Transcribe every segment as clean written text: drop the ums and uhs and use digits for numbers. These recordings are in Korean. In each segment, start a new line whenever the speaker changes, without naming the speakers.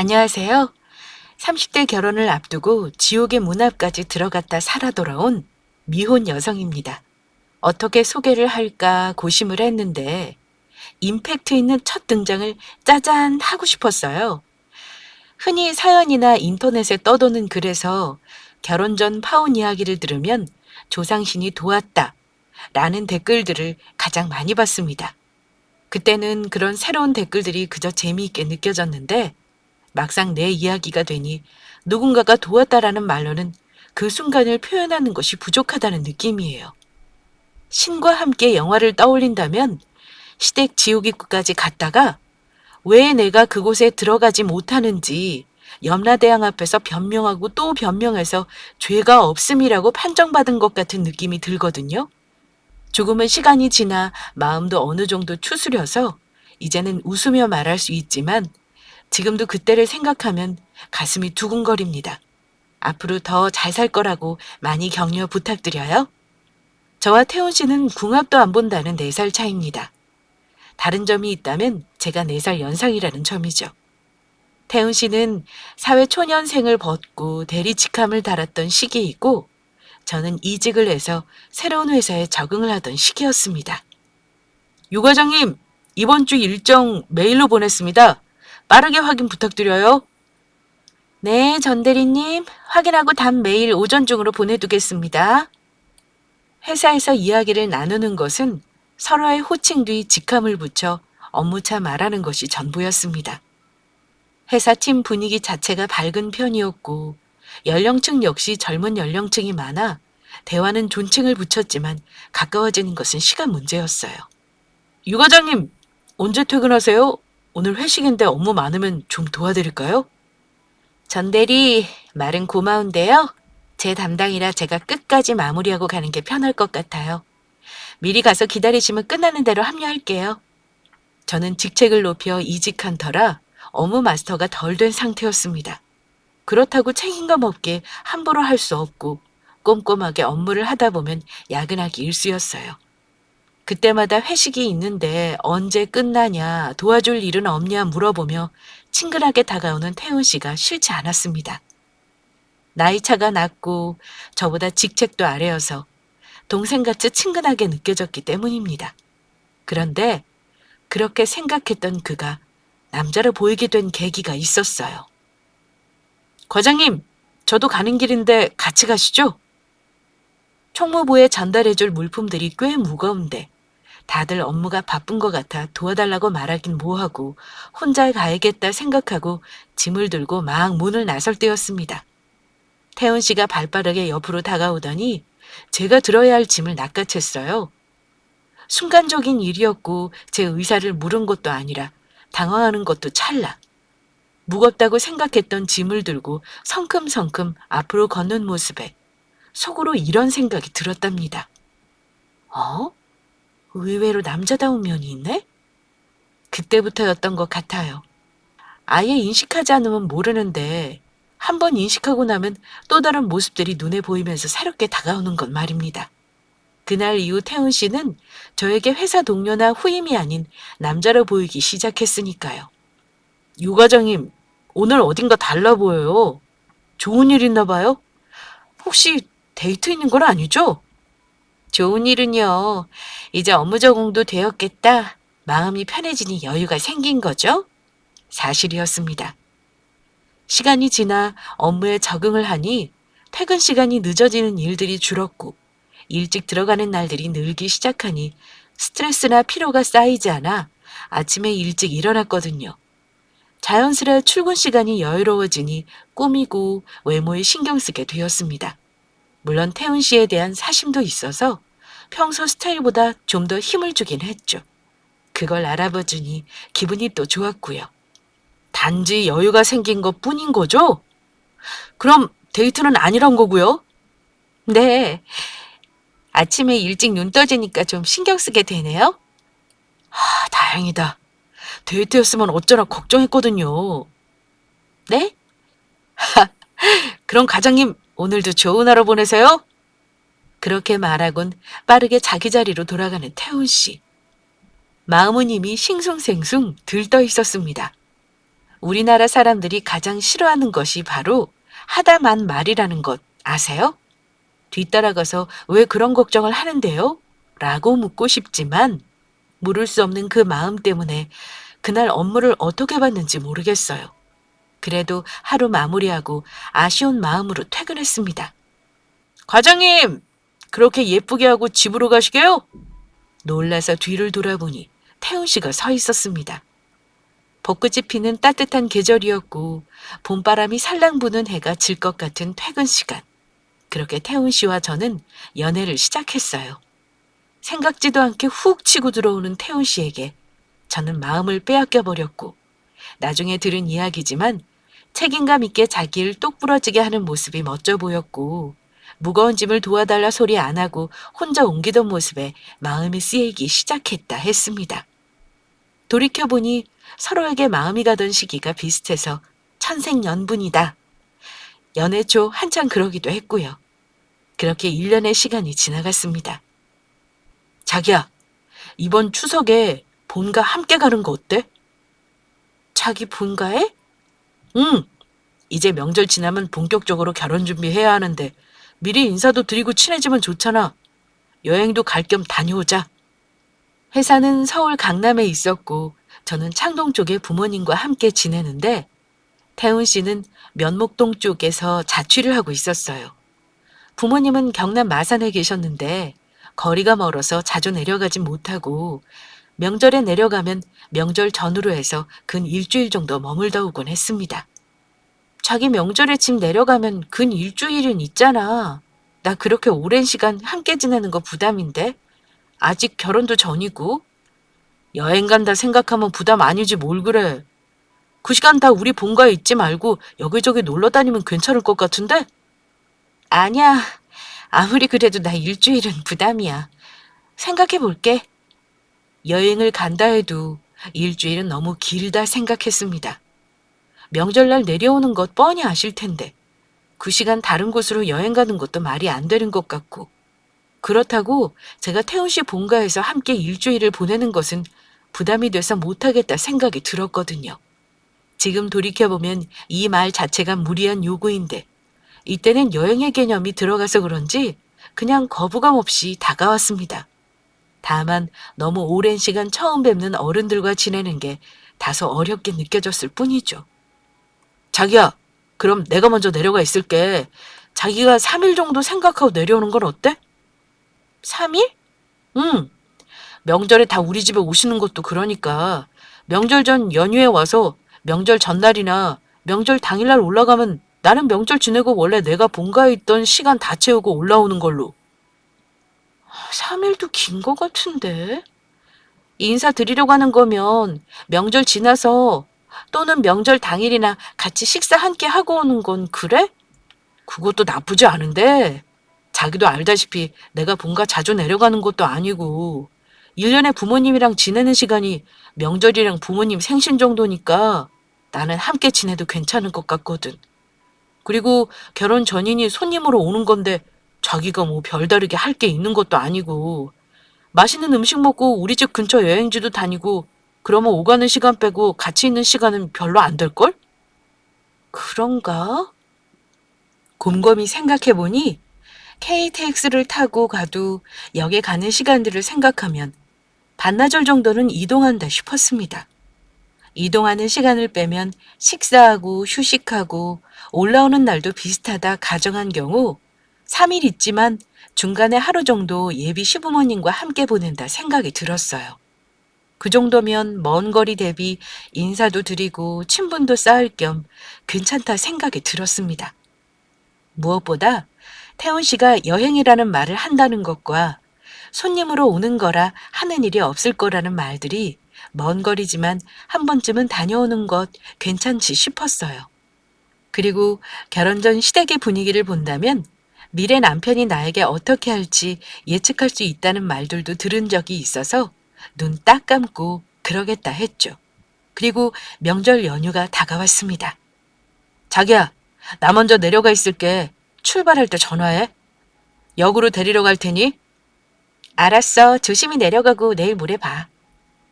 안녕하세요. 30대 결혼을 앞두고 지옥의 문 앞까지 들어갔다 살아 돌아온 미혼 여성입니다. 어떻게 소개를 할까 고심을 했는데 임팩트 있는 첫 등장을 짜잔 하고 싶었어요. 흔히 사연이나 인터넷에 떠도는 글에서 결혼 전 파혼 이야기를 들으면 조상신이 도왔다 라는 댓글들을 가장 많이 봤습니다. 그때는 그런 새로운 댓글들이 그저 재미있게 느껴졌는데 막상 내 이야기가 되니 누군가가 도왔다라는 말로는 그 순간을 표현하는 것이 부족하다는 느낌이에요. 신과 함께 영화를 떠올린다면 시댁 지옥입구까지 갔다가 왜 내가 그곳에 들어가지 못하는지 염라대왕 앞에서 변명하고 또 변명해서 죄가 없음이라고 판정받은 것 같은 느낌이 들거든요. 조금은 시간이 지나 마음도 어느 정도 추스려서 이제는 웃으며 말할 수 있지만 지금도 그때를 생각하면 가슴이 두근거립니다. 앞으로 더 잘 살 거라고 많이 격려 부탁드려요. 저와 태훈 씨는 궁합도 안 본다는 4살 차이입니다. 다른 점이 있다면 제가 4살 연상이라는 점이죠. 태훈 씨는 사회 초년생을 벗고 대리 직함을 달았던 시기이고 저는 이직을 해서 새로운 회사에 적응을 하던 시기였습니다. 유 과장님, 이번 주 일정 메일로 보냈습니다. 빠르게 확인 부탁드려요. 네, 전 대리님. 확인하고 답 메일 오전 중으로 보내두겠습니다. 회사에서 이야기를 나누는 것은 서로의 호칭 뒤 직함을 붙여 업무차 말하는 것이 전부였습니다. 회사 팀 분위기 자체가 밝은 편이었고 연령층 역시 젊은 연령층이 많아 대화는 존칭을 붙였지만 가까워지는 것은 시간 문제였어요. 유 과장님, 언제 퇴근하세요? 오늘 회식인데 업무 많으면 좀 도와드릴까요? 전 대리, 말은 고마운데요. 제 담당이라 제가 끝까지 마무리하고 가는 게 편할 것 같아요. 미리 가서 기다리시면 끝나는 대로 합류할게요. 저는 직책을 높여 이직한 터라 업무 마스터가 덜 된 상태였습니다. 그렇다고 책임감 없게 함부로 할 수 없고 꼼꼼하게 업무를 하다 보면 야근하기 일쑤였어요. 그때마다 회식이 있는데 언제 끝나냐, 도와줄 일은 없냐 물어보며 친근하게 다가오는 태훈 씨가 싫지 않았습니다. 나이차가 낮고 저보다 직책도 아래여서 동생같이 친근하게 느껴졌기 때문입니다. 그런데 그렇게 생각했던 그가 남자로 보이게 된 계기가 있었어요. 과장님, 저도 가는 길인데 같이 가시죠? 총무부에 전달해줄 물품들이 꽤 무거운데 다들 업무가 바쁜 것 같아 도와달라고 말하긴 뭐하고 혼자 가야겠다 생각하고 짐을 들고 막 문을 나설 때였습니다. 태훈 씨가 발빠르게 옆으로 다가오더니 제가 들어야 할 짐을 낚아챘어요. 순간적인 일이었고 제 의사를 물은 것도 아니라 당황하는 것도 찰나. 무겁다고 생각했던 짐을 들고 성큼성큼 앞으로 걷는 모습에 속으로 이런 생각이 들었답니다. 어? 의외로 남자다운 면이 있네? 그때부터였던 것 같아요. 아예 인식하지 않으면 모르는데 한 번 인식하고 나면 또 다른 모습들이 눈에 보이면서 새롭게 다가오는 것 말입니다. 그날 이후 태훈 씨는 저에게 회사 동료나 후임이 아닌 남자로 보이기 시작했으니까요. 유 과장님, 오늘 어딘가 달라 보여요. 좋은 일 있나 봐요? 혹시 데이트 있는 건 아니죠? 좋은 일은요. 이제 업무 적응도 되었겠다. 마음이 편해지니 여유가 생긴 거죠? 사실이었습니다. 시간이 지나 업무에 적응을 하니 퇴근 시간이 늦어지는 일들이 줄었고 일찍 들어가는 날들이 늘기 시작하니 스트레스나 피로가 쌓이지 않아 아침에 일찍 일어났거든요. 자연스레 출근 시간이 여유로워지니 꾸미고 외모에 신경 쓰게 되었습니다. 물론 태훈 씨에 대한 사심도 있어서 평소 스타일보다 좀 더 힘을 주긴 했죠. 그걸 알아봐주니 기분이 또 좋았고요. 단지 여유가 생긴 것 뿐인 거죠? 그럼 데이트는 아니란 거고요? 네, 아침에 일찍 눈 떠지니까 좀 신경 쓰게 되네요. 다행이다. 데이트였으면 어쩌나 걱정했거든요. 네? 그럼 과장님, 오늘도 좋은 하루 보내세요. 그렇게 말하곤 빠르게 자기 자리로 돌아가는 태훈 씨. 마음은 이미 싱숭생숭 들떠 있었습니다. 우리나라 사람들이 가장 싫어하는 것이 바로 하다만 말이라는 것 아세요? 뒤따라가서 왜 그런 걱정을 하는데요? 라고 묻고 싶지만 물을 수 없는 그 마음 때문에 그날 업무를 어떻게 봤는지 모르겠어요. 그래도 하루 마무리하고 아쉬운 마음으로 퇴근했습니다. 과장님! 그렇게 예쁘게 하고 집으로 가시게요? 놀라서 뒤를 돌아보니 태훈 씨가 서 있었습니다. 벚꽃이 피는 따뜻한 계절이었고 봄바람이 살랑 부는 해가 질 것 같은 퇴근 시간. 그렇게 태훈 씨와 저는 연애를 시작했어요. 생각지도 않게 훅 치고 들어오는 태훈 씨에게 저는 마음을 빼앗겨 버렸고 나중에 들은 이야기지만 책임감 있게 자기를 똑부러지게 하는 모습이 멋져 보였고 무거운 짐을 도와달라 소리 안 하고 혼자 옮기던 모습에 마음이 쓰이기 시작했다 했습니다. 돌이켜보니 서로에게 마음이 가던 시기가 비슷해서 천생연분이다. 연애 초 한창 그러기도 했고요. 그렇게 1년의 시간이 지나갔습니다. 자기야, 이번 추석에 본가 함께 가는 거 어때? 자기 본가에? 응. 이제 명절 지나면 본격적으로 결혼 준비해야 하는데 미리 인사도 드리고 친해지면 좋잖아. 여행도 갈 겸 다녀오자. 회사는 서울 강남에 있었고 저는 창동 쪽에 부모님과 함께 지내는데 태훈 씨는 면목동 쪽에서 자취를 하고 있었어요. 부모님은 경남 마산에 계셨는데 거리가 멀어서 자주 내려가진 못하고 명절에 내려가면 명절 전후로 해서 근 일주일 정도 머물다 오곤 했습니다. 자기 명절에 집 내려가면 근 일주일은 있잖아. 나 그렇게 오랜 시간 함께 지내는 거 부담인데? 아직 결혼도 전이고. 여행 간다 생각하면 부담 아니지 뭘 그래. 그 시간 다 우리 본가에 있지 말고 여기저기 놀러 다니면 괜찮을 것 같은데? 아니야. 아무리 그래도 나 일주일은 부담이야. 생각해 볼게. 여행을 간다 해도 일주일은 너무 길다 생각했습니다. 명절날 내려오는 것 뻔히 아실 텐데 그 시간 다른 곳으로 여행 가는 것도 말이 안 되는 것 같고 그렇다고 제가 태훈 씨 본가에서 함께 일주일을 보내는 것은 부담이 돼서 못하겠다 생각이 들었거든요. 지금 돌이켜보면 이 말 자체가 무리한 요구인데 이때는 여행의 개념이 들어가서 그런지 그냥 거부감 없이 다가왔습니다. 다만 너무 오랜 시간 처음 뵙는 어른들과 지내는 게 다소 어렵게 느껴졌을 뿐이죠. 자기야, 그럼 내가 먼저 내려가 있을게. 자기가 3일 정도 생각하고 내려오는 건 어때? 3일? 응. 명절에 다 우리 집에 오시는 것도 그러니까 명절 전 연휴에 와서 명절 전날이나 명절 당일날 올라가면 나는 명절 지내고 원래 내가 본가에 있던 시간 다 채우고 올라오는 걸로. 3일도 긴 것 같은데? 인사드리려고 하는 거면 명절 지나서 또는 명절 당일이나 같이 식사 함께 하고 오는 건 그래? 그것도 나쁘지 않은데 자기도 알다시피 내가 본가 자주 내려가는 것도 아니고 1년에 부모님이랑 지내는 시간이 명절이랑 부모님 생신 정도니까 나는 함께 지내도 괜찮을 것 같거든. 그리고 결혼 전이니 손님으로 오는 건데 자기가 뭐 별다르게 할 게 있는 것도 아니고 맛있는 음식 먹고 우리 집 근처 여행지도 다니고 그러면 오가는 시간 빼고 같이 있는 시간은 별로 안 될걸? 그런가? 곰곰이 생각해보니 KTX를 타고 가도 역에 가는 시간들을 생각하면 반나절 정도는 이동한다 싶었습니다. 이동하는 시간을 빼면 식사하고 휴식하고 올라오는 날도 비슷하다 가정한 경우 3일 있지만 중간에 하루 정도 예비 시부모님과 함께 보낸다 생각이 들었어요. 그 정도면 먼 거리 대비 인사도 드리고 친분도 쌓을 겸 괜찮다 생각이 들었습니다. 무엇보다 태훈 씨가 여행이라는 말을 한다는 것과 손님으로 오는 거라 하는 일이 없을 거라는 말들이 먼 거리지만 한 번쯤은 다녀오는 것 괜찮지 싶었어요. 그리고 결혼 전 시댁의 분위기를 본다면 미래 남편이 나에게 어떻게 할지 예측할 수 있다는 말들도 들은 적이 있어서 눈 딱 감고 그러겠다 했죠. 그리고 명절 연휴가 다가왔습니다. 자기야, 나 먼저 내려가 있을게. 출발할 때 전화해. 역으로 데리러 갈 테니. 알았어. 조심히 내려가고 내일 모레 봐.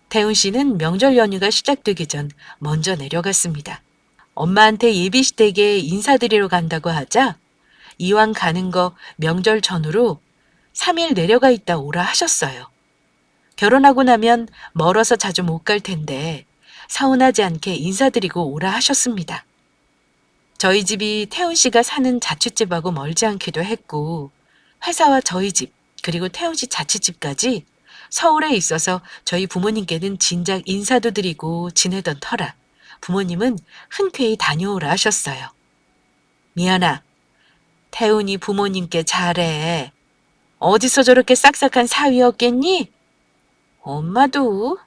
태훈 씨는 명절 연휴가 시작되기 전 먼저 내려갔습니다. 엄마한테 예비시댁에 인사드리러 간다고 하자 이왕 가는 거 명절 전후로 3일 내려가 있다 오라 하셨어요. 결혼하고 나면 멀어서 자주 못 갈 텐데 서운하지 않게 인사드리고 오라 하셨습니다. 저희 집이 태훈 씨가 사는 자취집하고 멀지 않기도 했고 회사와 저희 집 그리고 태훈 씨 자취집까지 서울에 있어서 저희 부모님께는 진작 인사도 드리고 지내던 터라 부모님은 흔쾌히 다녀오라 하셨어요. 미연아, 태훈이 부모님께 잘해. 어디서 저렇게 싹싹한 사위였겠니? 엄마도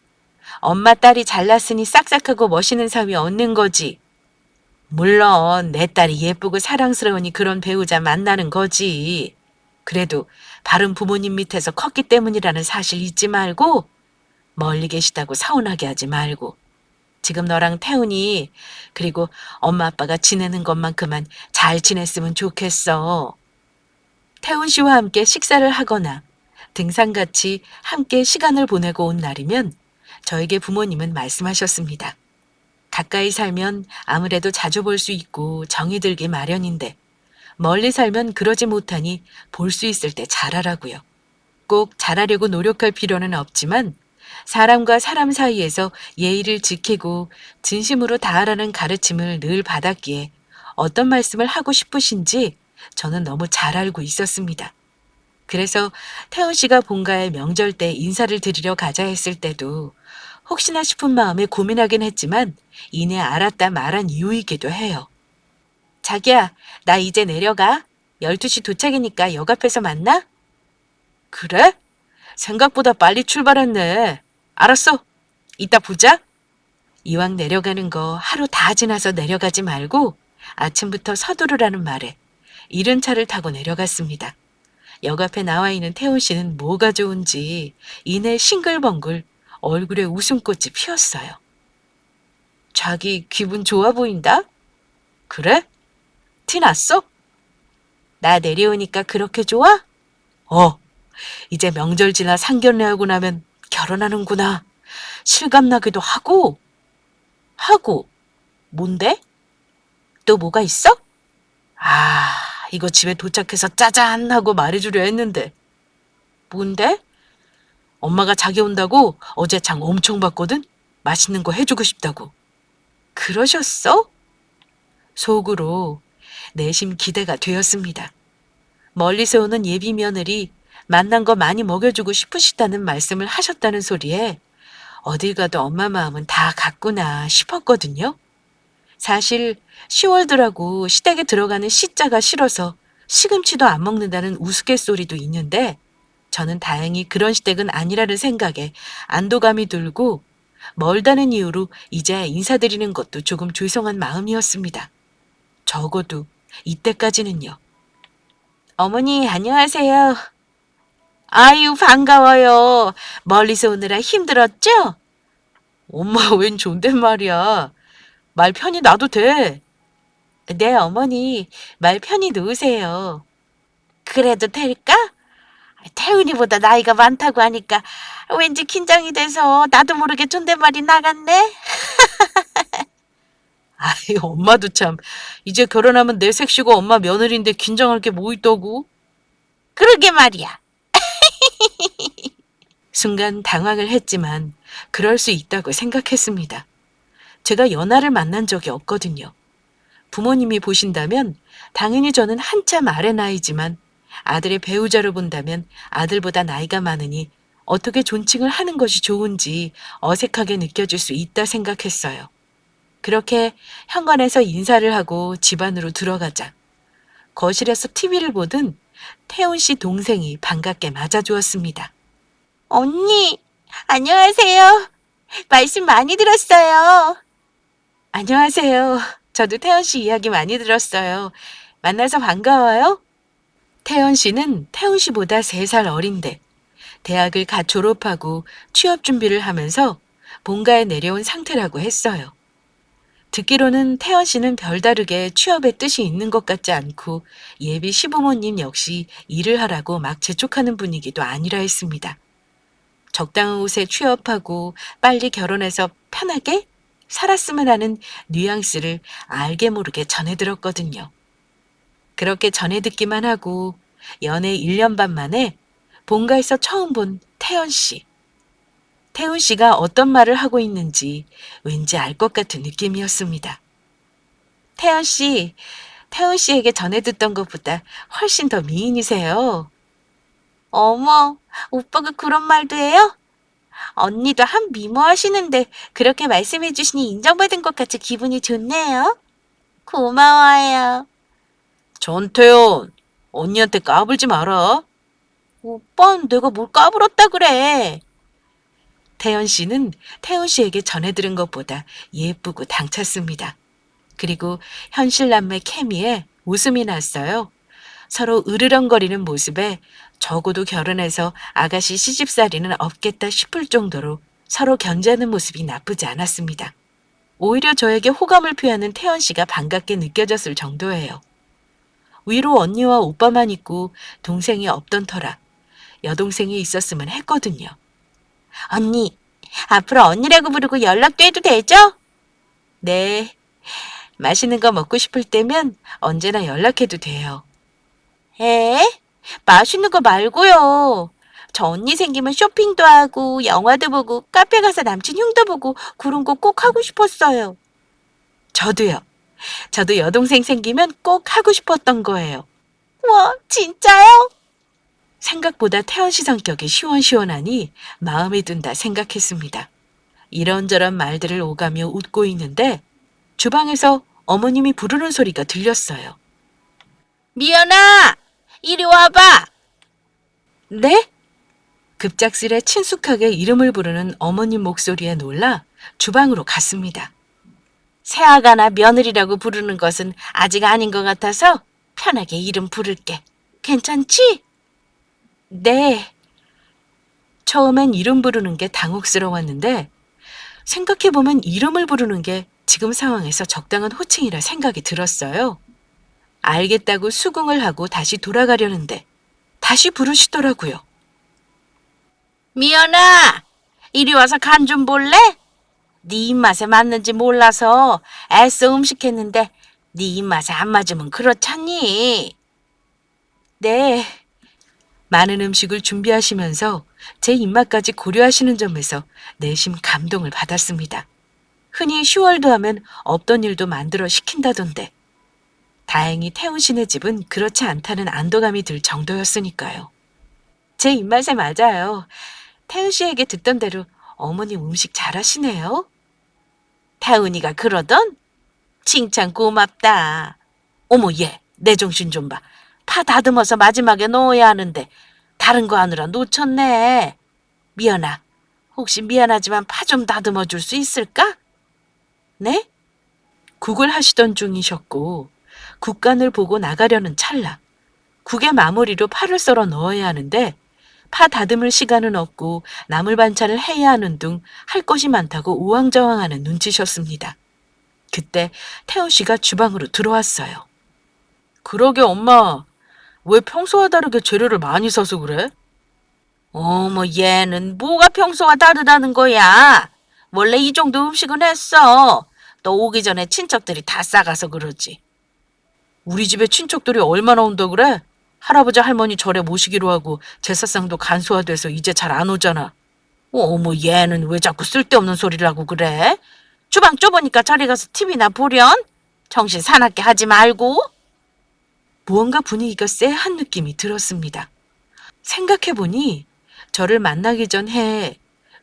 엄마 딸이 잘났으니 싹싹하고 멋있는 사위 얻는 거지. 물론 내 딸이 예쁘고 사랑스러우니 그런 배우자 만나는 거지. 그래도 바른 부모님 밑에서 컸기 때문이라는 사실 잊지 말고 멀리 계시다고 서운하게 하지 말고 지금 너랑 태훈이 그리고 엄마 아빠가 지내는 것만큼만 잘 지냈으면 좋겠어. 태훈 씨와 함께 식사를 하거나 등산같이 함께 시간을 보내고 온 날이면 저에게 부모님은 말씀하셨습니다. 가까이 살면 아무래도 자주 볼 수 있고 정이 들기 마련인데 멀리 살면 그러지 못하니 볼 수 있을 때 잘하라고요. 꼭 잘하려고 노력할 필요는 없지만 사람과 사람 사이에서 예의를 지키고 진심으로 다하라는 가르침을 늘 받았기에 어떤 말씀을 하고 싶으신지 저는 너무 잘 알고 있었습니다. 그래서 태훈 씨가 본가에 명절 때 인사를 드리러 가자 했을 때도 혹시나 싶은 마음에 고민하긴 했지만 이내 알았다 말한 이유이기도 해요. 자기야, 나 이제 내려가. 12시 도착이니까 역 앞에서 만나? 그래? 생각보다 빨리 출발했네. 알았어. 이따 보자. 이왕 내려가는 거 하루 다 지나서 내려가지 말고 아침부터 서두르라는 말에 이른 차를 타고 내려갔습니다. 역 앞에 나와 있는 태훈 씨는 뭐가 좋은지 이내 싱글벙글 얼굴에 웃음꽃이 피었어요. 자기 기분 좋아 보인다? 그래? 티 났어? 나 내려오니까 그렇게 좋아? 이제 명절 지나 상견례하고 나면 결혼하는구나. 실감나기도 하고, 뭔데? 또 뭐가 있어? 아, 이거 집에 도착해서 짜잔 하고 말해주려 했는데. 뭔데? 엄마가 자기 온다고 어제 장 엄청 봤거든? 맛있는 거 해주고 싶다고. 그러셨어? 속으로 내심 기대가 되었습니다. 멀리서 오는 예비 며느리 만난 거 많이 먹여주고 싶으시다는 말씀을 하셨다는 소리에 어딜 가도 엄마 마음은 다 같구나 싶었거든요. 사실 10월더라고 시댁에 들어가는 시자가 싫어서 시금치도 안 먹는다는 우스갯소리도 있는데 저는 다행히 그런 시댁은 아니라는 생각에 안도감이 들고 멀다는 이유로 이제 인사드리는 것도 조금 죄송한 마음이었습니다. 적어도 이때까지는요. 어머니 안녕하세요. 아유 반가워요. 멀리서 오느라 힘들었죠? 엄마 웬 존댓말이야. 말 편히 놔도 돼. 네 어머니 말 편히 놓으세요. 그래도 될까? 태훈이보다 나이가 많다고 하니까 왠지 긴장이 돼서 나도 모르게 존댓말이 나갔네. 아이 엄마도 참 이제 결혼하면 내 색시고 엄마 며느리인데 긴장할 게 뭐 있다고? 그러게 말이야. 순간 당황을 했지만 그럴 수 있다고 생각했습니다. 제가 연하를 만난 적이 없거든요. 부모님이 보신다면 당연히 저는 한참 아래 나이지만 아들의 배우자로 본다면 아들보다 나이가 많으니 어떻게 존칭을 하는 것이 좋은지 어색하게 느껴질 수 있다 생각했어요. 그렇게 현관에서 인사를 하고 집 안으로 들어가자 거실에서 TV를 보던 태훈 씨 동생이 반갑게 맞아주었습니다. 언니, 안녕하세요. 말씀 많이 들었어요. 안녕하세요. 저도 태연 씨 이야기 많이 들었어요. 만나서 반가워요. 태연 씨는 태훈 씨보다 3살 어린데 대학을 갓 졸업하고 취업 준비를 하면서 본가에 내려온 상태라고 했어요. 듣기로는 태연 씨는 별다르게 취업에 뜻이 있는 것 같지 않고 예비 시부모님 역시 일을 하라고 막 재촉하는 분위기도 아니라 했습니다. 적당한 옷에 취업하고 빨리 결혼해서 편하게 살았으면 하는 뉘앙스를 알게 모르게 전해 들었거든요. 그렇게 전해 듣기만 하고 연애 1년 반 만에 본가에서 처음 본 태연 씨. 태훈 씨가 어떤 말을 하고 있는지 왠지 알 것 같은 느낌이었습니다. 태연 씨, 태훈 씨에게 전해 듣던 것보다 훨씬 더 미인이세요. 어머, 오빠가 그런 말도 해요? 언니도 한 미모하시는데 그렇게 말씀해 주시니 인정받은 것 같이 기분이 좋네요. 고마워요. 전태연, 언니한테 까불지 마라. 오빠는 내가 뭘 까불었다 그래. 태연 씨는 태훈 씨에게 전해 들은 것보다 예쁘고 당찼습니다. 그리고 현실남매 케미에 웃음이 났어요. 서로 으르렁거리는 모습에 적어도 결혼해서 아가씨 시집살이는 없겠다 싶을 정도로 서로 견제하는 모습이 나쁘지 않았습니다. 오히려 저에게 호감을 표하는 태연 씨가 반갑게 느껴졌을 정도예요. 위로 언니와 오빠만 있고 동생이 없던 터라 여동생이 있었으면 했거든요. 언니, 앞으로 언니라고 부르고 연락도 해도 되죠? 네, 맛있는 거 먹고 싶을 때면 언제나 연락해도 돼요. 에? 맛있는 거 말고요. 저 언니 생기면 쇼핑도 하고 영화도 보고 카페 가서 남친 흉도 보고 그런 거 꼭 하고 싶었어요. 저도요. 저도 여동생 생기면 꼭 하고 싶었던 거예요. 와, 진짜요? 생각보다 태연 씨 성격이 시원시원하니 마음에 든다 생각했습니다. 이런저런 말들을 오가며 웃고 있는데 주방에서 어머님이 부르는 소리가 들렸어요. 미연아, 이리 와봐. 네? 급작스레 친숙하게 이름을 부르는 어머님 목소리에 놀라 주방으로 갔습니다. 새아가나 며느리라고 부르는 것은 아직 아닌 것 같아서 편하게 이름 부를게. 괜찮지? 네. 처음엔 이름 부르는 게 당혹스러웠는데 생각해보면 이름을 부르는 게 지금 상황에서 적당한 호칭이라 생각이 들었어요. 알겠다고 수긍을 하고 다시 돌아가려는데 다시 부르시더라고요. 미연아, 이리 와서 간 좀 볼래? 네 입맛에 맞는지 몰라서 애써 음식했는데 네 입맛에 안 맞으면 그렇잖니. 네. 많은 음식을 준비하시면서 제 입맛까지 고려하시는 점에서 내심 감동을 받았습니다. 흔히 슈월도 하면 없던 일도 만들어 시킨다던데 다행히 태훈 씨네 집은 그렇지 않다는 안도감이 들 정도였으니까요. 제 입맛에 맞아요. 태훈 씨에게 듣던 대로 어머님 음식 잘하시네요. 태훈이가 그러던? 칭찬 고맙다. 어머 얘, 내 정신 좀 봐. 파 다듬어서 마지막에 넣어야 하는데 다른 거 하느라 놓쳤네. 미연아, 혹시 미안하지만 파 좀 다듬어 줄 수 있을까? 네? 국을 하시던 중이셨고 국간을 보고 나가려는 찰나 국의 마무리로 파를 썰어 넣어야 하는데 파 다듬을 시간은 없고 나물 반찬을 해야 하는 등 할 것이 많다고 우왕좌왕하는 눈치셨습니다. 그때 태훈 씨가 주방으로 들어왔어요. 그러게 엄마, 왜 평소와 다르게 재료를 많이 사서 그래? 어머 얘는 뭐가 평소와 다르다는 거야. 원래 이 정도 음식은 했어. 너 오기 전에 친척들이 다 싸가서 그러지. 우리 집에 친척들이 얼마나 온다 그래? 할아버지 할머니 절에 모시기로 하고 제사상도 간소화돼서 이제 잘 안 오잖아. 어머 얘는 왜 자꾸 쓸데없는 소리를 하고 그래? 주방 좁으니까 저리 가서 TV나 보련? 정신 사납게 하지 말고. 무언가 분위기가 쎄한 느낌이 들었습니다. 생각해보니 저를 만나기 전 해에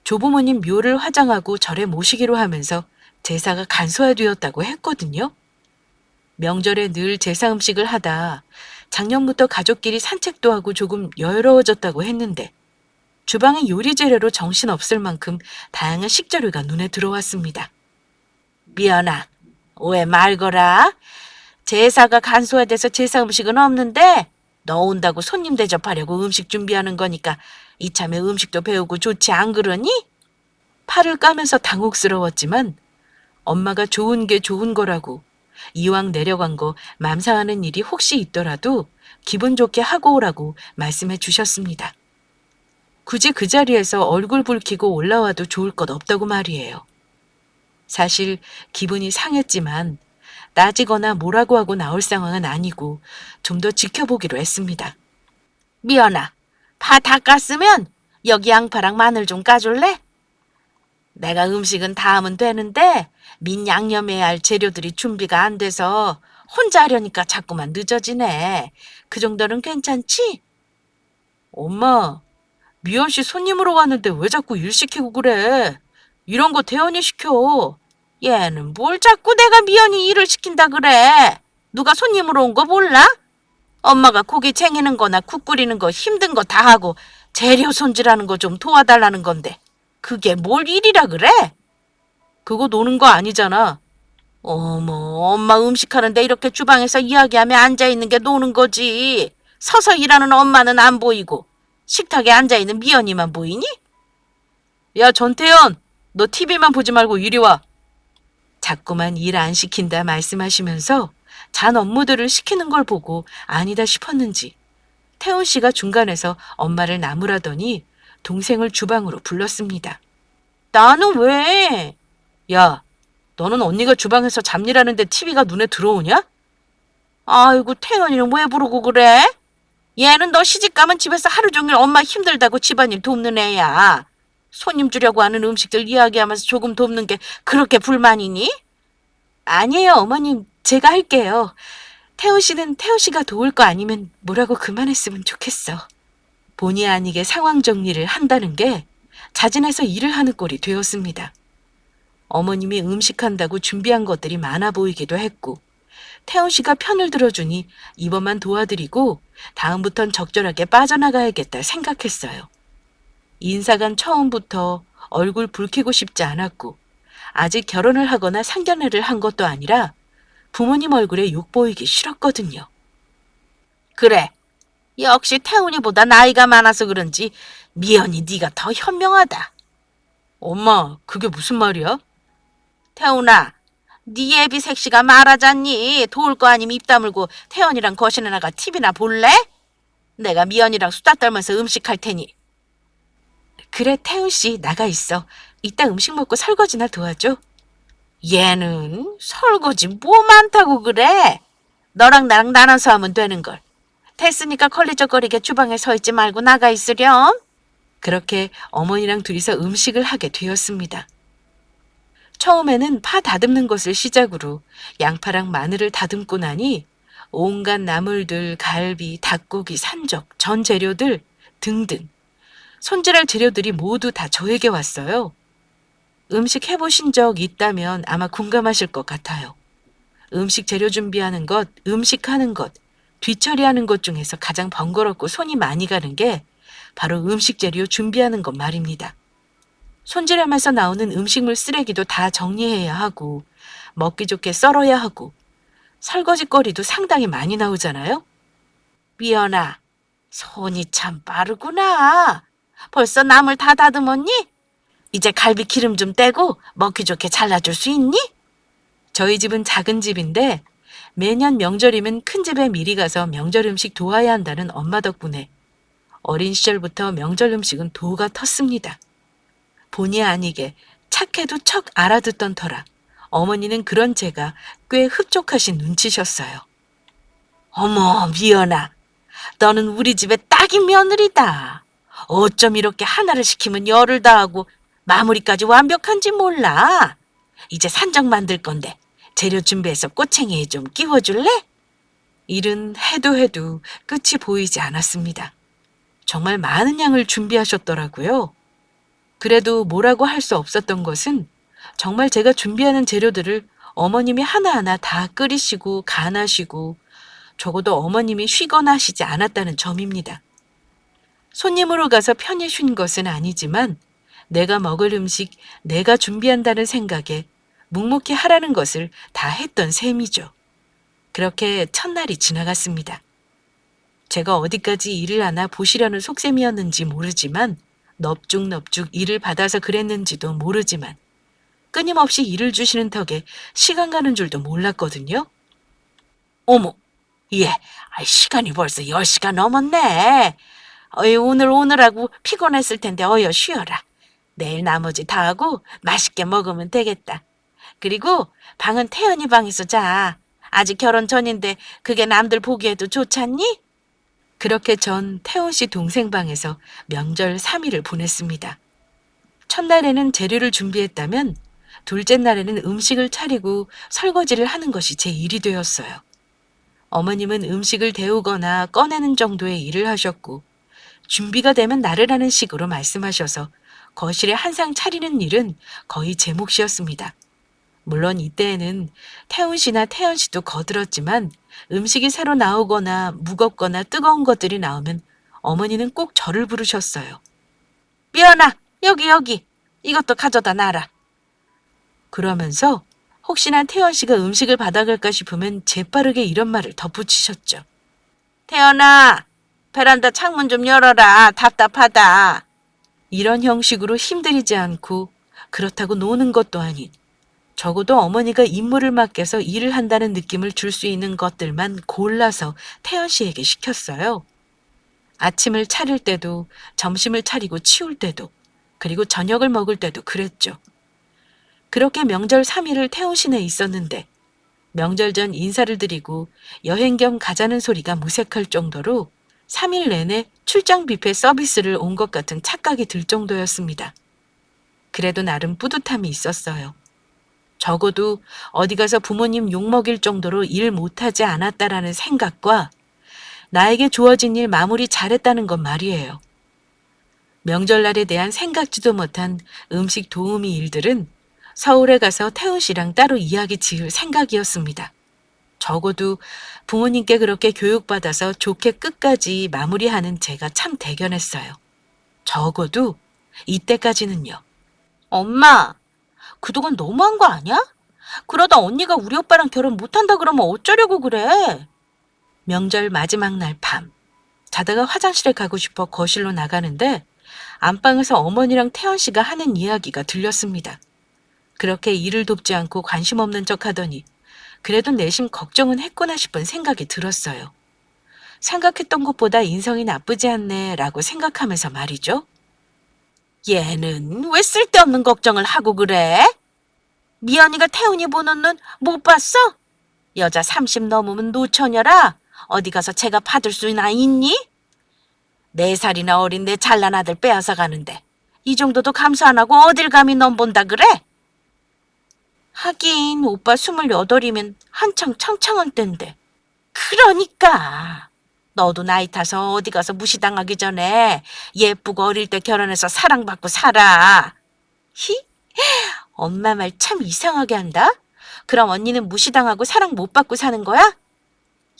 조부모님 묘를 화장하고 절에 모시기로 하면서 제사가 간소화되었다고 했거든요. 명절에 늘 제사 음식을 하다 작년부터 가족끼리 산책도 하고 조금 여유로워졌다고 했는데 주방의 요리 재료로 정신없을 만큼 다양한 식재료가 눈에 들어왔습니다. 미연아, 왜 말거라? 제사가 간소화돼서 제사 음식은 없는데 너 온다고 손님 대접하려고 음식 준비하는 거니까 이참에 음식도 배우고 좋지 안 그러니? 팔을 까면서 당혹스러웠지만 엄마가 좋은 게 좋은 거라고 이왕 내려간 거 맘상하는 일이 혹시 있더라도 기분 좋게 하고 오라고 말씀해 주셨습니다. 굳이 그 자리에서 얼굴 붉히고 올라와도 좋을 것 없다고 말이에요. 사실 기분이 상했지만 따지거나 뭐라고 하고 나올 상황은 아니고 좀 더 지켜보기로 했습니다. 미연아, 파 닦았으면 여기 양파랑 마늘 좀 까줄래? 내가 음식은 다 하면 되는데 민 양념해야 할 재료들이 준비가 안 돼서 혼자 하려니까 자꾸만 늦어지네. 그 정도는 괜찮지? 엄마, 미연 씨 손님으로 왔는데 왜 자꾸 일 시키고 그래? 이런 거 태연이 시켜. 얘는 뭘 자꾸 내가 미연이 일을 시킨다 그래? 누가 손님으로 온 거 몰라? 엄마가 고기 챙기는 거나 국 끓이는 거 힘든 거 다 하고 재료 손질하는 거 좀 도와달라는 건데 그게 뭘 일이라 그래? 그거 노는 거 아니잖아. 어머, 엄마 음식하는데 이렇게 주방에서 이야기하며 앉아있는 게 노는 거지. 서서 일하는 엄마는 안 보이고 식탁에 앉아있는 미연이만 보이니? 야, 전태연, 너 TV만 보지 말고 이리 와. 자꾸만 일 안 시킨다 말씀하시면서 잔 업무들을 시키는 걸 보고 아니다 싶었는지 태훈 씨가 중간에서 엄마를 나무라더니 동생을 주방으로 불렀습니다. 나는 왜? 야, 너는 언니가 주방에서 잡일하는데 TV가 눈에 들어오냐? 아이고, 태연이는 왜 부르고 그래? 얘는 너 시집가면 집에서 하루 종일 엄마 힘들다고 집안일 돕는 애야. 손님 주려고 하는 음식들 이야기하면서 조금 돕는 게 그렇게 불만이니? 아니에요, 어머님. 제가 할게요. 태훈 씨는 태훈 씨가 도울 거 아니면 뭐라고 그만했으면 좋겠어. 본의 아니게 상황 정리를 한다는 게 자진해서 일을 하는 꼴이 되었습니다. 어머님이 음식한다고 준비한 것들이 많아 보이기도 했고 태훈 씨가 편을 들어주니 이번만 도와드리고 다음부턴 적절하게 빠져나가야겠다 생각했어요. 인사간 처음부터 얼굴 붉히고 싶지 않았고 아직 결혼을 하거나 상견례를 한 것도 아니라 부모님 얼굴에 욕 보이기 싫었거든요. 그래, 역시 태훈이보다 나이가 많아서 그런지 미연이 네가 더 현명하다. 엄마, 그게 무슨 말이야? 태훈아, 네 애비 색시가 말하잖니. 도울 거 아니면 입 다물고 태연이랑 거실에 나가 TV나 볼래? 내가 미연이랑 수다 떨면서 음식할 테니. 그래, 태훈 씨 나가 있어. 이따 음식 먹고 설거지나 도와줘. 얘는 설거지 뭐 많다고 그래? 너랑 나랑 나눠서 하면 되는 걸. 됐으니까 걸리적거리게 주방에 서 있지 말고 나가 있으렴. 그렇게 어머니랑 둘이서 음식을 하게 되었습니다. 처음에는 파 다듬는 것을 시작으로 양파랑 마늘을 다듬고 나니 온갖 나물들, 갈비, 닭고기, 산적, 전 재료들 등등 손질할 재료들이 모두 다 저에게 왔어요. 음식 해보신 적 있다면 아마 공감하실 것 같아요. 음식 재료 준비하는 것, 음식하는 것, 뒤처리하는 것 중에서 가장 번거롭고 손이 많이 가는 게 바로 음식 재료 준비하는 것 말입니다. 손질하면서 나오는 음식물 쓰레기도 다 정리해야 하고 먹기 좋게 썰어야 하고 설거지거리도 상당히 많이 나오잖아요. 미연아, 손이 참 빠르구나. 벌써 나물 다 다듬었니? 이제 갈비 기름 좀 떼고 먹기 좋게 잘라줄 수 있니? 저희 집은 작은 집인데 매년 명절이면 큰 집에 미리 가서 명절 음식 도와야 한다는 엄마 덕분에 어린 시절부터 명절 음식은 도가 텄습니다. 본의 아니게 착해도 척 알아듣던 터라 어머니는 그런 제가 꽤 흡족하신 눈치셨어요. 어머, 미연아, 너는 우리 집의 딱인 며느리다. 어쩜 이렇게 하나를 시키면 열을 다하고 마무리까지 완벽한지 몰라. 이제 산적 만들 건데 재료 준비해서 꼬챙이에 좀 끼워줄래? 일은 해도 끝이 보이지 않았습니다. 정말 많은 양을 준비하셨더라고요. 그래도 뭐라고 할 수 없었던 것은 정말 제가 준비하는 재료들을 어머님이 하나하나 다 끓이시고 간하시고 적어도 어머님이 쉬거나 하시지 않았다는 점입니다. 손님으로 가서 편히 쉰 것은 아니지만 내가 먹을 음식 내가 준비한다는 생각에 묵묵히 하라는 것을 다 했던 셈이죠. 그렇게 첫날이 지나갔습니다. 제가 어디까지 일을 하나 보시려는 속셈이었는지 모르지만 넙죽넙죽 일을 받아서 그랬는지도 모르지만 끊임없이 일을 주시는 덕에 시간 가는 줄도 몰랐거든요. 어머, 시간이 벌써 10시가 넘었네. 어이, 오늘 오느라고 피곤했을 텐데 어여 쉬어라. 내일 나머지 다 하고 맛있게 먹으면 되겠다. 그리고 방은 태연이 방에서 자. 아직 결혼 전인데 그게 남들 보기에도 좋잖니? 그렇게 전 태훈 씨 동생 방에서 명절 3일을 보냈습니다. 첫날에는 재료를 준비했다면 둘째 날에는 음식을 차리고 설거지를 하는 것이 제 일이 되었어요. 어머님은 음식을 데우거나 꺼내는 정도의 일을 하셨고 준비가 되면 나르라는 식으로 말씀하셔서 거실에 한상 차리는 일은 거의 제 몫이었습니다. 물론 이때에는 태훈 씨나 태연 씨도 거들었지만 음식이 새로 나오거나 무겁거나 뜨거운 것들이 나오면 어머니는 꼭 저를 부르셨어요. 미연아, 여기. 이것도 가져다 놔라. 그러면서 혹시나 태연 씨가 음식을 받아갈까 싶으면 재빠르게 이런 말을 덧붙이셨죠. 태연아, 베란다 창문 좀 열어라. 답답하다. 이런 형식으로 힘들이지 않고 그렇다고 노는 것도 아닌 적어도 어머니가 임무를 맡겨서 일을 한다는 느낌을 줄 수 있는 것들만 골라서 태연 씨에게 시켰어요. 아침을 차릴 때도 점심을 차리고 치울 때도 그리고 저녁을 먹을 때도 그랬죠. 그렇게 명절 3일을 태훈 씨네 있었는데 명절 전 인사를 드리고 여행 겸 가자는 소리가 무색할 정도로 3일 내내 출장 뷔페 서비스를 온 것 같은 착각이 들 정도였습니다. 그래도 나름 뿌듯함이 있었어요. 적어도 어디 가서 부모님 욕먹일 정도로 일 못하지 않았다라는 생각과 나에게 주어진 일 마무리 잘했다는 것 말이에요. 명절날에 대한 생각지도 못한 음식 도우미 일들은 서울에 가서 태훈 씨랑 따로 이야기 지을 생각이었습니다. 적어도 부모님께 그렇게 교육받아서 좋게 끝까지 마무리하는 제가 참 대견했어요. 적어도 이때까지는요. 엄마, 그동안 너무한 거 아니야? 그러다 언니가 우리 오빠랑 결혼 못한다 그러면 어쩌려고 그래? 명절 마지막 날 밤, 자다가 화장실에 가고 싶어 거실로 나가는데 안방에서 어머니랑 태연 씨가 하는 이야기가 들렸습니다. 그렇게 일을 돕지 않고 관심 없는 척 하더니 그래도 내심 걱정은 했구나 싶은 생각이 들었어요. 생각했던 것보다 인성이 나쁘지 않네 라고 생각하면서 말이죠. 얘는 왜 쓸데없는 걱정을 하고 그래? 미연이가 태훈이 보는 눈 못 봤어? 여자 30 넘으면 노처녀라. 어디 가서 제가 받을 수나 있니? 4살이나 어린 내 잘난 아들 빼앗아 가는데 이 정도도 감수 안 하고 어딜 감히 넌 본다 그래? 하긴 오빠 28이면 한창 창창한 땐데. 그러니까 너도 나이 타서 어디 가서 무시당하기 전에 예쁘고 어릴 때 결혼해서 사랑받고 살아. 히? 엄마 말 참 이상하게 한다. 그럼 언니는 무시당하고 사랑 못 받고 사는 거야?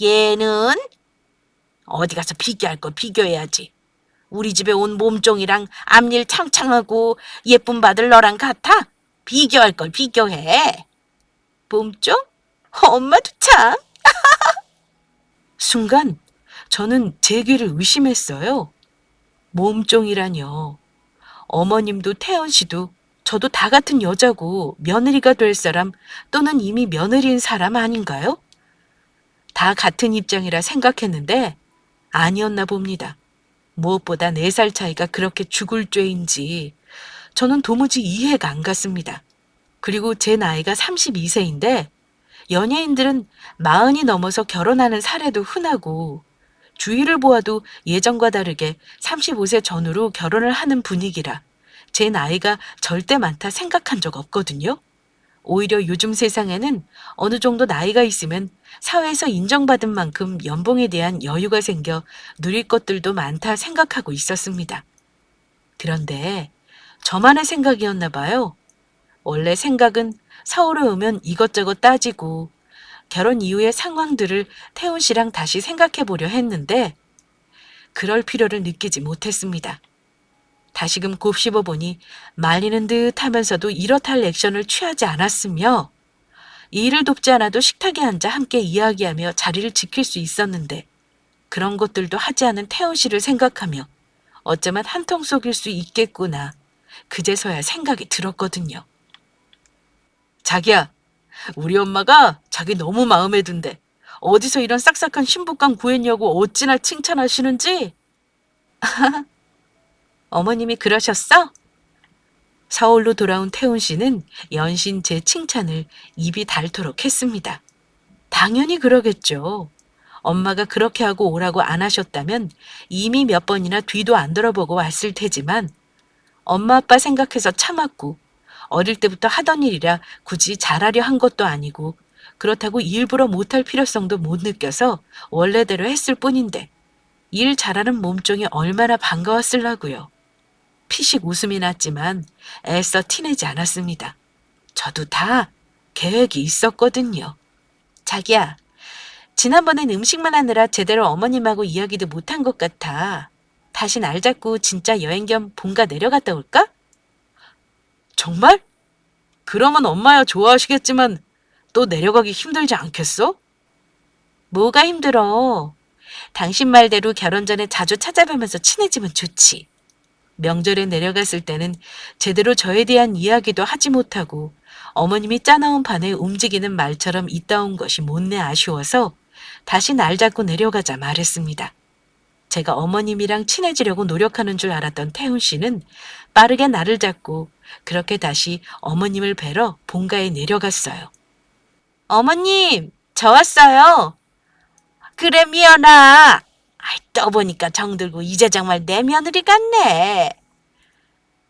얘는 어디 가서 비교할 거 비교해야지. 우리 집에 온 몸종이랑 앞일 창창하고 예쁨 받을 너랑 같아? 비교할 걸 비교해. 몸종? 엄마도 참. 순간 저는 제 귀를 의심했어요. 몸종이라뇨. 어머님도 태연 씨도 저도 다 같은 여자고 며느리가 될 사람 또는 이미 며느리인 사람 아닌가요? 다 같은 입장이라 생각했는데 아니었나 봅니다. 무엇보다 4살 차이가 그렇게 죽을 죄인지 저는 도무지 이해가 안 갔습니다. 그리고 제 나이가 32세인데 연예인들은 40이 넘어서 결혼하는 사례도 흔하고 주위를 보아도 예전과 다르게 35세 전후로 결혼을 하는 분위기라 제 나이가 절대 많다 생각한 적 없거든요. 오히려 요즘 세상에는 어느 정도 나이가 있으면 사회에서 인정받은 만큼 연봉에 대한 여유가 생겨 누릴 것들도 많다 생각하고 있었습니다. 그런데 저만의 생각이었나 봐요. 원래 생각은 서울에 오면 이것저것 따지고 결혼 이후의 상황들을 태훈 씨랑 다시 생각해 보려 했는데 그럴 필요를 느끼지 못했습니다. 다시금 곱씹어 보니 말리는 듯 하면서도 이렇다 할 액션을 취하지 않았으며 이 일을 돕지 않아도 식탁에 앉아 함께 이야기하며 자리를 지킬 수 있었는데 그런 것들도 하지 않은 태훈 씨를 생각하며 어쩌면 한통 속일 수 있겠구나. 그제서야 생각이 들었거든요. 자기야, 우리 엄마가 자기 너무 마음에 든대. 어디서 이런 싹싹한 신부감 구했냐고 어찌나 칭찬하시는지. 어머님이 그러셨어? 서울로 돌아온 태훈 씨는 연신 제 칭찬을 입이 닳도록 했습니다. 당연히 그러겠죠. 엄마가 그렇게 하고 오라고 안 하셨다면 이미 몇 번이나 뒤도 안 돌아보고 왔을 테지만 엄마 아빠 생각해서 참았고 어릴 때부터 하던 일이라 굳이 잘하려 한 것도 아니고 그렇다고 일부러 못할 필요성도 못 느껴서 원래대로 했을 뿐인데 일 잘하는 몸종이 얼마나 반가웠을라고요. 피식 웃음이 났지만 애써 티내지 않았습니다. 저도 다 계획이 있었거든요. 자기야, 지난번엔 음식만 하느라 제대로 어머님하고 이야기도 못한 것 같아. 다시 날 잡고 진짜 여행 겸 본가 내려갔다 올까? 정말? 그러면 엄마야 좋아하시겠지만 또 내려가기 힘들지 않겠어? 뭐가 힘들어? 당신 말대로 결혼 전에 자주 찾아뵈면서 친해지면 좋지. 명절에 내려갔을 때는 제대로 저에 대한 이야기도 하지 못하고 어머님이 짜놓은 판에 움직이는 말처럼 있다 온 것이 못내 아쉬워서 다시 날 잡고 내려가자 말했습니다. 제가 어머님이랑 친해지려고 노력하는 줄 알았던 태훈 씨는 빠르게 나를 잡고 그렇게 다시 어머님을 뵈러 본가에 내려갔어요. 어머님, 저 왔어요. 그래, 미연아. 아이, 떠보니까 정들고 이제 정말 내 며느리 같네.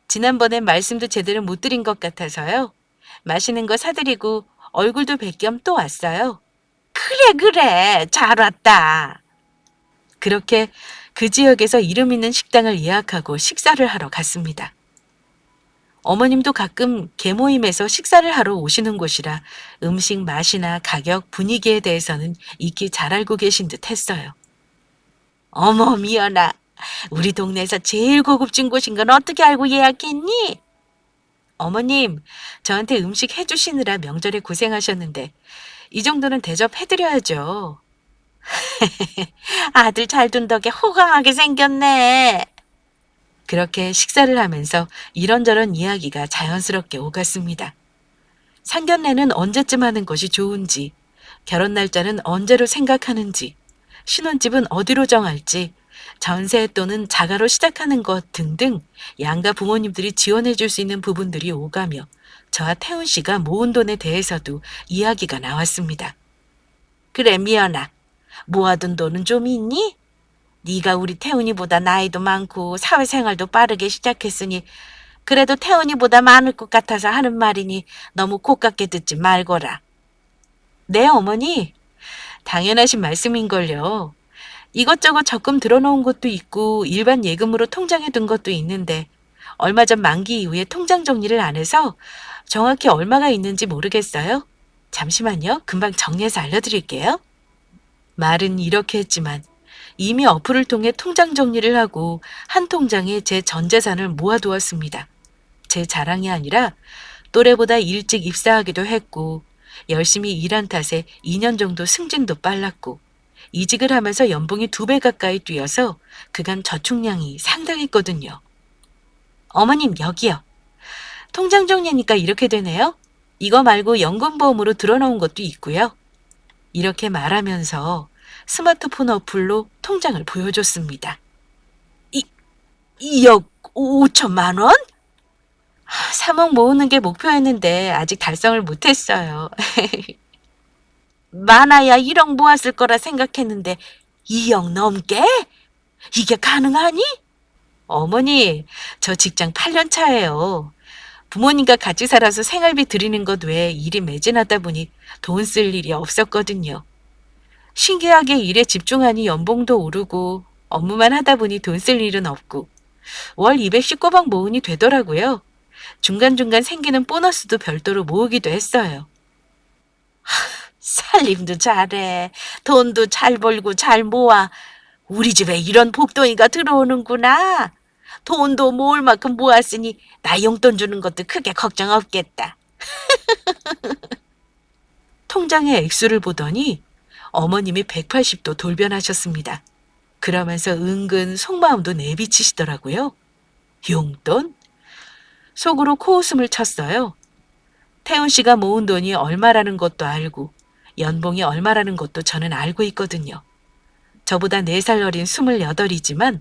지난번엔 말씀도 제대로 못 드린 것 같아서요. 맛있는 거 사드리고 얼굴도 뵐 겸 또 왔어요. 그래, 그래. 잘 왔다. 그렇게 그 지역에서 이름 있는 식당을 예약하고 식사를 하러 갔습니다. 어머님도 가끔 개모임에서 식사를 하러 오시는 곳이라 음식 맛이나 가격, 분위기에 대해서는 익히 잘 알고 계신 듯 했어요. 어머, 미연아. 우리 동네에서 제일 고급진 곳인 건 어떻게 알고 예약했니? 어머님, 저한테 음식 해주시느라 명절에 고생하셨는데 이 정도는 대접해드려야죠. 아들 잘 둔 덕에 호강하게 생겼네. 그렇게 식사를 하면서 이런저런 이야기가 자연스럽게 오갔습니다. 상견례는 언제쯤 하는 것이 좋은지, 결혼 날짜는 언제로 생각하는지, 신혼집은 어디로 정할지, 전세 또는 자가로 시작하는 것 등등 양가 부모님들이 지원해 줄 수 있는 부분들이 오가며 저와 태훈 씨가 모은 돈에 대해서도 이야기가 나왔습니다. 그래, 미연아. 모아둔 돈은 좀 있니? 네가 우리 태훈이보다 나이도 많고 사회생활도 빠르게 시작했으니 그래도 태훈이보다 많을 것 같아서 하는 말이니 너무 고깝게 듣지 말거라. 네, 어머니. 당연하신 말씀인걸요. 이것저것 적금 들어놓은 것도 있고 일반 예금으로 통장에 둔 것도 있는데 얼마 전 만기 이후에 통장 정리를 안 해서 정확히 얼마가 있는지 모르겠어요. 잠시만요. 금방 정리해서 알려드릴게요. 말은 이렇게 했지만 이미 어플을 통해 통장 정리를 하고 한 통장에 제 전 재산을 모아두었습니다. 제 자랑이 아니라 또래보다 일찍 입사하기도 했고 열심히 일한 탓에 2년 정도 승진도 빨랐고 이직을 하면서 연봉이 2배 가까이 뛰어서 그간 저축량이 상당했거든요. 어머님, 여기요. 통장 정리니까 이렇게 되네요. 이거 말고 연금보험으로 들어놓은 것도 있고요. 이렇게 말하면서 스마트폰 어플로 통장을 보여줬습니다. 2억 5천만 원? 3억 모으는 게 목표였는데 아직 달성을 못했어요. 많아야 1억 모았을 거라 생각했는데 2억 넘게? 이게 가능하니? 어머니, 저 직장 8년 차예요. 부모님과 같이 살아서 생활비 드리는 것 외에 일이 매진하다 보니 돈 쓸 일이 없었거든요. 신기하게 일에 집중하니 연봉도 오르고 업무만 하다 보니 돈 쓸 일은 없고 월 200씩 꼬박 모으니 되더라고요. 중간중간 생기는 보너스도 별도로 모으기도 했어요. 살림도 잘해. 돈도 잘 벌고 잘 모아. 우리 집에 이런 복덩이가 들어오는구나. 돈도 모을 만큼 모았으니 나 용돈 주는 것도 크게 걱정 없겠다. 통장의 액수를 보더니 어머님이 180도 돌변하셨습니다. 그러면서 은근 속마음도 내비치시더라고요. 용돈? 속으로 코웃음을 쳤어요. 태훈 씨가 모은 돈이 얼마라는 것도 알고 연봉이 얼마라는 것도 저는 알고 있거든요. 저보다 4살 어린 28이지만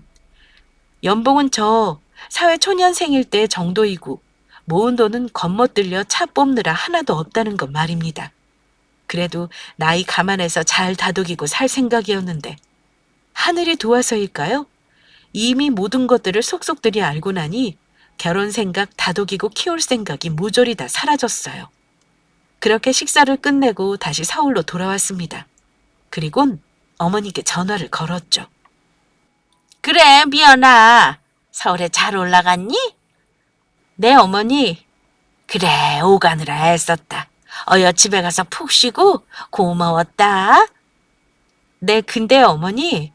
연봉은 저 사회초년생일 때 정도이고 모은 돈은 겉멋들려 차 뽑느라 하나도 없다는 것 말입니다. 그래도 나이 감안해서 잘 다독이고 살 생각이었는데 하늘이 도와서일까요? 이미 모든 것들을 속속들이 알고 나니 결혼 생각, 다독이고 키울 생각이 모조리 다 사라졌어요. 그렇게 식사를 끝내고 다시 서울로 돌아왔습니다. 그리곤 어머니께 전화를 걸었죠. 그래, 미연아. 서울에 잘 올라갔니? 네, 어머니. 그래, 오가느라 애썼다. 어여 집에 가서 푹 쉬고 고마웠다. 네, 근데 어머니.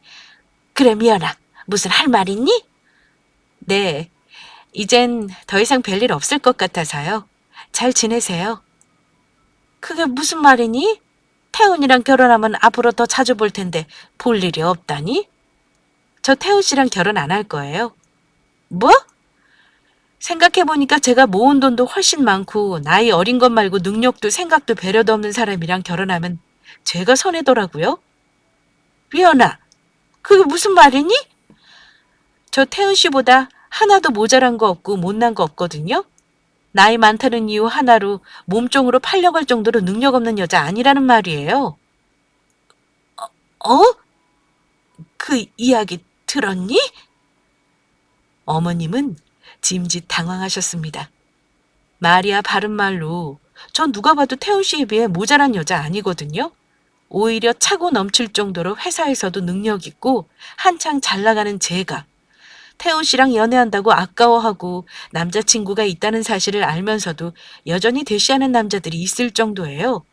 그래, 미연아. 무슨 할 말 있니? 네, 이젠 더 이상 별일 없을 것 같아서요. 잘 지내세요. 그게 무슨 말이니? 태훈이랑 결혼하면 앞으로 더 자주 볼 텐데 볼 일이 없다니? 저 태훈 씨랑 결혼 안 할 거예요. 뭐? 생각해보니까 제가 모은 돈도 훨씬 많고 나이 어린 것 말고 능력도 생각도 배려도 없는 사람이랑 결혼하면 제가 손해더라고요. 미연아, 그게 무슨 말이니? 저 태훈 씨보다 하나도 모자란 거 없고 못난 거 없거든요. 나이 많다는 이유 하나로 몸종으로 팔려갈 정도로 능력 없는 여자 아니라는 말이에요. 어? 그 이야기 들었니? 어머님은 짐짓 당황하셨습니다. 말이야 바른말로 전 누가 봐도 태훈 씨에 비해 모자란 여자 아니거든요. 오히려 차고 넘칠 정도로 회사에서도 능력 있고 한창 잘 나가는 제가 태훈 씨랑 연애한다고 아까워하고 남자친구가 있다는 사실을 알면서도 여전히 대시하는 남자들이 있을 정도예요.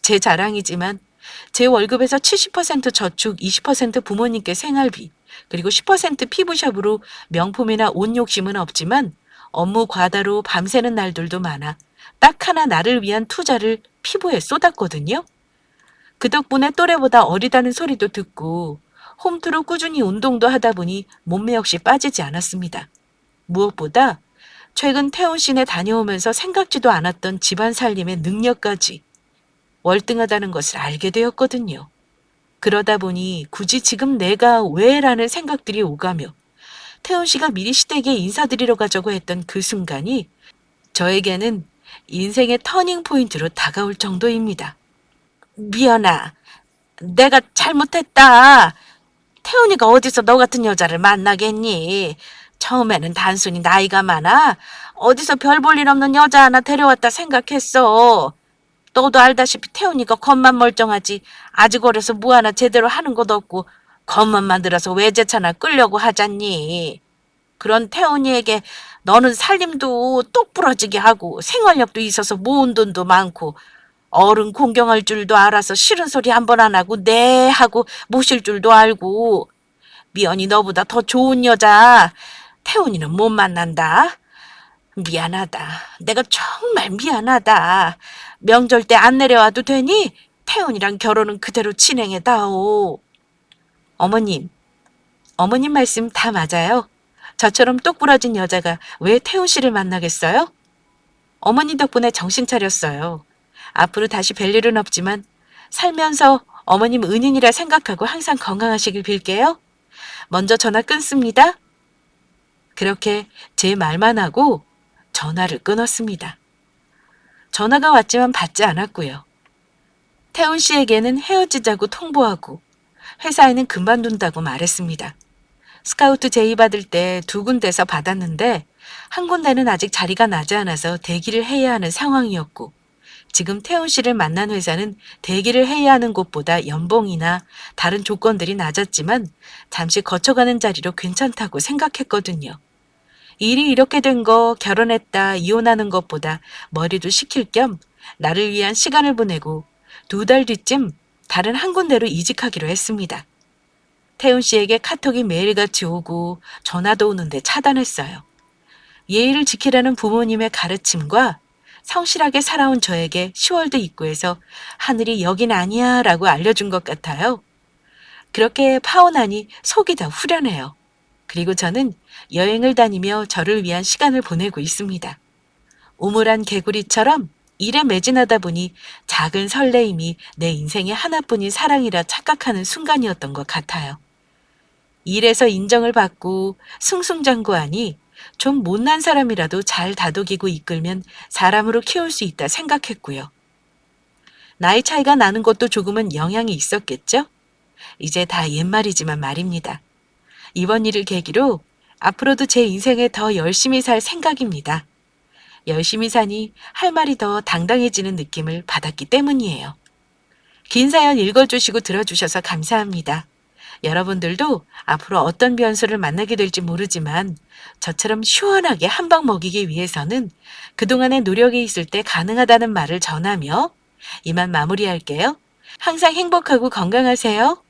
제 자랑이지만 제 월급에서 70% 저축, 20% 부모님께 생활비, 그리고 10% 피부샵으로 명품이나 옷 욕심은 없지만 업무 과다로 밤새는 날들도 많아 딱 하나 나를 위한 투자를 피부에 쏟았거든요. 그 덕분에 또래보다 어리다는 소리도 듣고 홈트로 꾸준히 운동도 하다 보니 몸매 역시 빠지지 않았습니다. 무엇보다 최근 태훈 씨네 다녀오면서 생각지도 않았던 집안 살림의 능력까지 월등하다는 것을 알게 되었거든요. 그러다 보니 굳이 지금 내가 왜라는 생각들이 오가며 태훈 씨가 미리 시댁에 인사드리러 가자고 했던 그 순간이 저에게는 인생의 터닝 포인트로 다가올 정도입니다. 미연아, 내가 잘못했다. 태훈이가 어디서 너 같은 여자를 만나겠니? 처음에는 단순히 나이가 많아 어디서 별 볼 일 없는 여자 하나 데려왔다 생각했어. 너도 알다시피 태훈이가 겉만 멀쩡하지 아직 어려서 뭐 하나 제대로 하는 것도 없고 겉만 만들어서 외제차나 끌려고 하잖니. 그런 태훈이에게 너는 살림도 똑부러지게 하고 생활력도 있어서 모은 돈도 많고 어른 공경할 줄도 알아서 싫은 소리 한 번 안 하고 네 하고 모실 줄도 알고 미연이 너보다 더 좋은 여자 태훈이는 못 만난다. 미안하다. 내가 정말 미안하다. 명절 때 안 내려와도 되니? 태훈이랑 결혼은 그대로 진행해다오. 어머님, 어머님 말씀 다 맞아요. 저처럼 똑부러진 여자가 왜 태훈 씨를 만나겠어요? 어머니 덕분에 정신 차렸어요. 앞으로 다시 뵐 일은 없지만 살면서 어머님 은인이라 생각하고 항상 건강하시길 빌게요. 먼저 전화 끊습니다. 그렇게 제 말만 하고 전화를 끊었습니다. 전화가 왔지만 받지 않았고요. 태훈 씨에게는 헤어지자고 통보하고 회사에는 그만둔다고 말했습니다. 스카우트 제의 받을 때 2군데서 받았는데 한 군데는 아직 자리가 나지 않아서 대기를 해야 하는 상황이었고 지금 태훈 씨를 만난 회사는 대기를 해야 하는 곳보다 연봉이나 다른 조건들이 낮았지만 잠시 거쳐가는 자리로 괜찮다고 생각했거든요. 일이 이렇게 된 거 결혼했다 이혼하는 것보다 머리도 식힐 겸 나를 위한 시간을 보내고 2달 뒤쯤 다른 한 군데로 이직하기로 했습니다. 태훈 씨에게 카톡이 매일같이 오고 전화도 오는데 차단했어요. 예의를 지키라는 부모님의 가르침과 성실하게 살아온 저에게 10월드 입구에서 하늘이 여긴 아니야 라고 알려준 것 같아요. 그렇게 파혼하니 속이 다 후련해요. 그리고 저는 여행을 다니며 저를 위한 시간을 보내고 있습니다. 우물한 개구리처럼 일에 매진하다 보니 작은 설레임이 내 인생의 하나뿐인 사랑이라 착각하는 순간이었던 것 같아요. 일에서 인정을 받고 승승장구하니 좀 못난 사람이라도 잘 다독이고 이끌면 사람으로 키울 수 있다 생각했고요. 나이 차이가 나는 것도 조금은 영향이 있었겠죠? 이제 다 옛말이지만 말입니다. 이번 일을 계기로 앞으로도 제 인생에 더 열심히 살 생각입니다. 열심히 사니 할 말이 더 당당해지는 느낌을 받았기 때문이에요. 긴 사연 읽어주시고 들어주셔서 감사합니다. 여러분들도 앞으로 어떤 변수를 만나게 될지 모르지만 저처럼 시원하게 한 방 먹이기 위해서는 그동안의 노력이 있을 때 가능하다는 말을 전하며 이만 마무리할게요. 항상 행복하고 건강하세요.